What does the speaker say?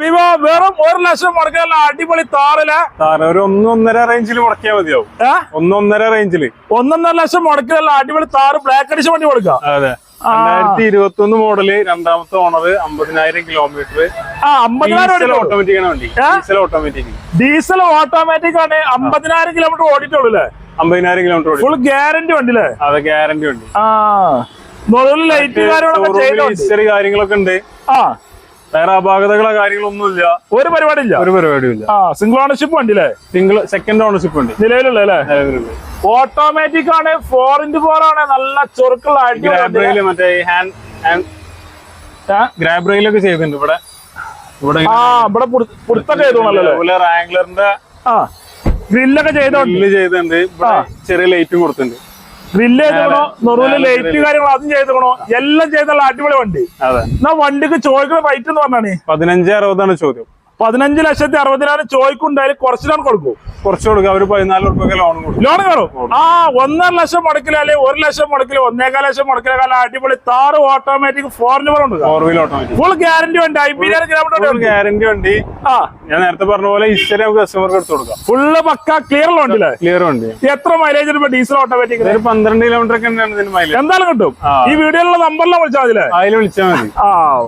Vivo വെറും 1 ലക്ഷം മുടക്കാനുള്ള അടിപൊളി താറില് ഒരു 1.5 റേഞ്ചിൽ മുടക്കിയാൽ മതിയാവും. 1.5 റേഞ്ചില് 1.5 ലക്ഷം മുടക്കാനുള്ള അടിപൊളി താറ് ബ്ലാക്ക് അടിച്ച് വണ്ടി കൊടുക്കാം. അതെ, 2021 മോഡല്, രണ്ടാമത്തെ ഓണർ, 50,000 കിലോമീറ്റർ. 50,000 ഓട്ടോമാറ്റിക് ആണ് വണ്ടി. ഡീസൽ ഓട്ടോമാറ്റിക് ആണ്. 50,000 കിലോമീറ്റർ ഓടിയിട്ടുള്ളൂ അല്ലേ? 50,000 കിലോമീറ്റർ ഫുൾ ഗ്യാരണ്ടി വണ്ടി അല്ലേ? അതെ, ഗ്യാരണ്ടി വണ്ടി. ലൈറ്റ് കാര്യങ്ങളൊക്കെ ഉണ്ട്. വേറെ അപാകതകളോ കാര്യങ്ങളൊന്നുമില്ല. ഒരു പരിപാടിയില്ല. സിംഗിൾ ഓണർഷിപ്പ് വണ്ടി അല്ലേ? സെക്കൻഡ് ഓണർഷിപ്പ് ഉണ്ട് നിലവിലുള്ള അല്ലേ? ഓട്ടോമാറ്റിക് ആണ്. 4x4 ആണ്. നല്ല ചൊറുക്കുള്ള മറ്റേ ഗ്രാബ് റെയിലൊക്കെ ചെയ്തിട്ടുണ്ട് ഇവിടെ. റാംഗ്ലറിന്റെ ഗ്രില്ലൊക്കെ ചെയ്തിട്ടുണ്ട്. ചെറിയ ലൈറ്റും കൊടുത്തിട്ടുണ്ട്. ഗ്രില്ല് ചെയ്തോ, ലൈറ്റ് കാര്യങ്ങൾ അതും ചെയ്തോ, എല്ലാം ചെയ്തുള്ള അടിപൊളി വണ്ടി. എന്നാ വണ്ടിക്ക് ചോദിക്കുന്ന റേറ്റ് എന്ന് പറഞ്ഞാണ് 15,60 ചോദ്യം. 15,60,000 ചോദിക്കുണ്ടായാലും കുറച്ചിലാണ് കൊടുക്കും. കുറച്ച് കൊടുക്കാം. ഒരു 14 രൂപ ലോൺ കയറും. 1.5 ലക്ഷം മുടക്കില്ല, അല്ലെങ്കിൽ 1 ലക്ഷം മുടക്കില്ല, 1.25 ലക്ഷം മുടക്കില്ല. അടിപൊളി താറ് ഓട്ടോമാറ്റിക് 4x4 ഉണ്ട്. ഫുൾ ഗ്യാരണ്ടി വണ്ടി. 50,000 കിലോമീറ്റർ ഗ്യാരണ്ടി വണ്ടി. ഞാൻ നേരത്തെ പറഞ്ഞ പോലെ ഹിസ്റ്ററി നമുക്ക് കസ്റ്റമർക്ക് എടുത്ത് കൊടുക്കാം. ഫുള്ള് പക്ക ക്ലിയർ വണ്ടി. ക്ലിയർ വണ്ടി. എത്ര മൈലേജ് ഡീസൽ ഓട്ടോമാറ്റിക്? 12 കിലോമീറ്റർ ഒക്കെ എന്തായാലും കിട്ടും. ഈ വീഡിയോയിലുള്ള നമ്പറിലാണ് വിളിച്ചാൽ മതി. അതിൽ വിളിച്ചാൽ മതി.